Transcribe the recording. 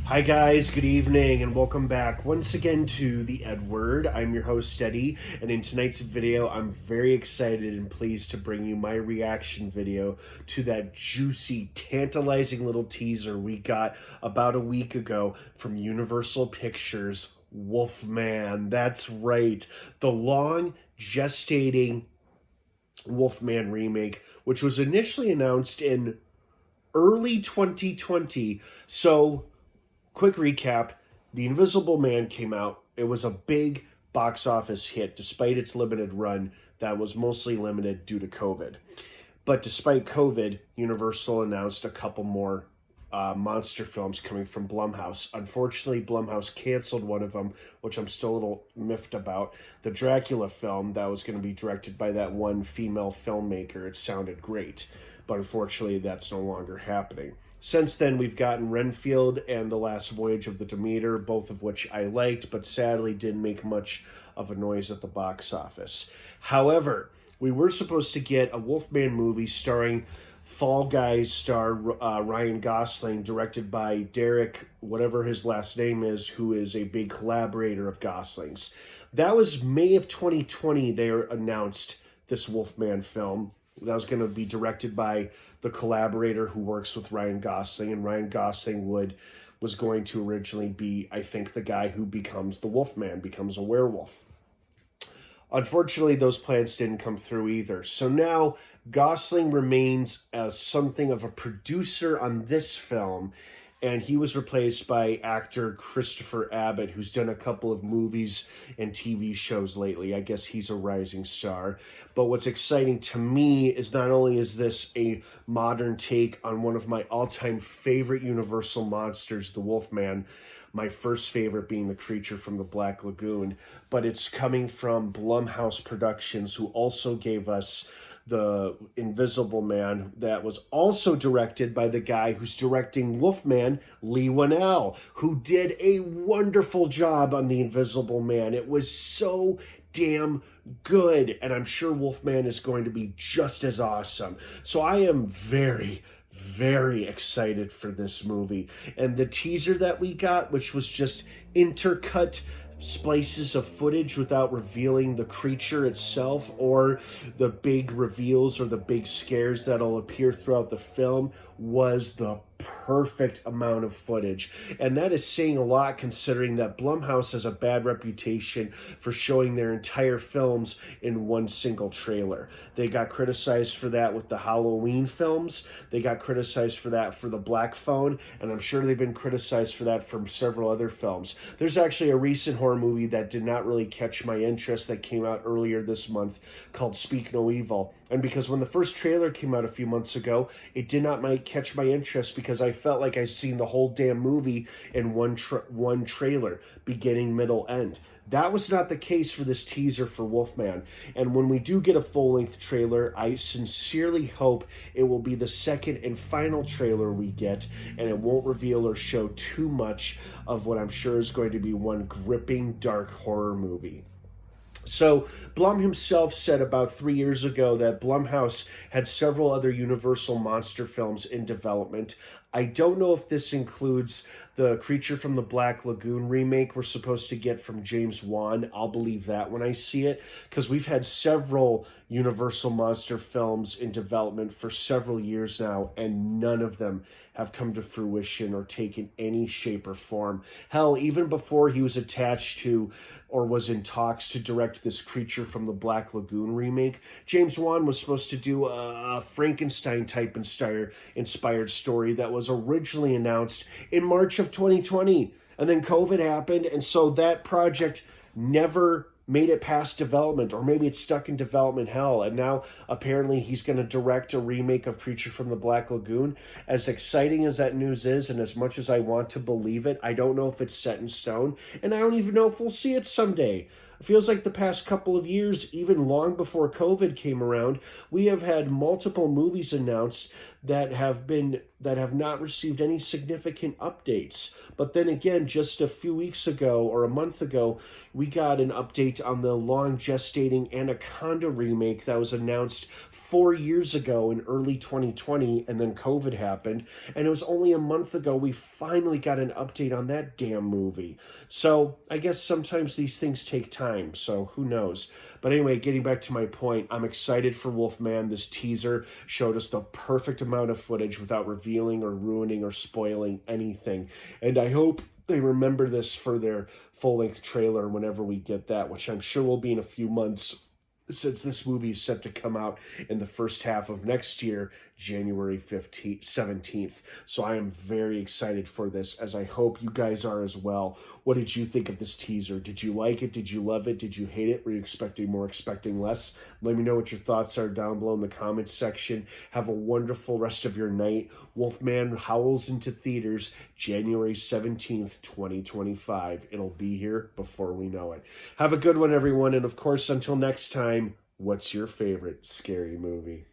Hi guys, good evening, and welcome back once again to the EdWord. I'm your host, Eddie, and in tonight's video, I'm very excited and pleased to bring you my reaction video to that juicy, tantalizing little teaser we got about a week ago from Universal Pictures, Wolfman. That's right, the long gestating Wolfman remake, which was initially announced in early 2020. So, quick recap, The Invisible Man came out. It was a big box office hit despite its limited run that was mostly limited due to COVID. But despite COVID, Universal announced a couple more monster films coming from Blumhouse. Unfortunately, Blumhouse canceled one of them, which I'm still a little miffed about. The Dracula film that was going to be directed by that one female filmmaker. It sounded great, but unfortunately that's no longer happening. Since then, we've gotten Renfield and The Last Voyage of the Demeter, both of which I liked, but sadly didn't make much of a noise at the box office. However, we were supposed to get a Wolfman movie starring Fall Guys star Ryan Gosling, directed by Derek, whatever his last name is, who is a big collaborator of Gosling's. That was May of 2020 they announced this Wolfman film. That was going to be directed by the collaborator who works with Ryan Gosling, and Ryan Gosling was going to originally be, I think, the guy who becomes the Wolfman, becomes a werewolf. Unfortunately, those plans didn't come through either. So now Gosling remains as something of a producer on this film, and he was replaced by actor Christopher Abbott, who's done a couple of movies and TV shows lately. I guess he's a rising star. But what's exciting to me is not only is this a modern take on one of my all-time favorite Universal monsters, the Wolfman, my first favorite being the creature from the Black Lagoon, but it's coming from Blumhouse Productions, who also gave us the Invisible Man, that was also directed by the guy who's directing Wolfman, Leigh Whannell, who did a wonderful job on the Invisible Man. It was so damn good, and I'm sure Wolfman is going to be just as awesome. So I am very, very excited for this movie. And the teaser that we got, which was just intercut splices of footage without revealing the creature itself or the big reveals or the big scares that'll appear throughout the film, was the perfect amount of footage. And that is saying a lot, considering that Blumhouse has a bad reputation for showing their entire films in one single trailer. They got criticized for that with the Halloween films. They got criticized for that for the Black Phone, and I'm sure they've been criticized for that from several other films. There's actually a recent horror movie that did not really catch my interest that came out earlier this month called Speak No Evil. And because when the first trailer came out a few months ago, it did not catch my interest because I felt like I'd seen the whole damn movie in one trailer, beginning, middle, end. That was not the case for this teaser for Wolfman. And when we do get a full-length trailer, I sincerely hope it will be the second and final trailer we get, and it won't reveal or show too much of what I'm sure is going to be one gripping, dark horror movie. So Blum himself said about 3 years ago that Blumhouse had several other Universal monster films in development. I don't know if this includes the Creature from the Black Lagoon remake we're supposed to get from James Wan. I'll believe that when I see it, because we've had several Universal monster films in development for several years now, and none of them have come to fruition or taken any shape or form. Hell, even before he was attached to or was in talks to direct this Creature from the Black Lagoon remake, James Wan was supposed to do a Frankenstein-type inspired story that was originally announced in March of 2020. And then COVID happened, and so that project never made it past development, or maybe it's stuck in development hell, and now apparently he's going to direct a remake of Creature from the Black Lagoon. As exciting as that news is, and as much as I want to believe it, I don't know if it's set in stone, and I don't even know if we'll see it someday. It feels like the past couple of years, even long before COVID came around, we have had multiple movies announced that have not received any significant updates. But then again, just a few weeks ago or a month ago, we got an update on the long gestating Anaconda remake that was announced 4 years ago in early 2020, and then COVID happened. And it was only a month ago we finally got an update on that damn movie. So I guess sometimes these things take time, so who knows. But anyway, getting back to my point, I'm excited for Wolfman. This teaser showed us the perfect amount of footage without revealing or ruining or spoiling anything. And I hope they remember this for their full-length trailer whenever we get that, which I'm sure will be in a few months, since this movie is set to come out in the first half of next year, January 17th. So I am very excited for this, as I hope you guys are as well. What did you think of this teaser? Did you like it? Did you love it? Did you hate it? Were you expecting more, expecting less? Let me know what your thoughts are down below in the comments section. Have a wonderful rest of your night. Wolfman Howls into theaters January 17th, 2025. It'll be here before we know it. Have a good one, everyone. And of course, until next time, what's your favorite scary movie?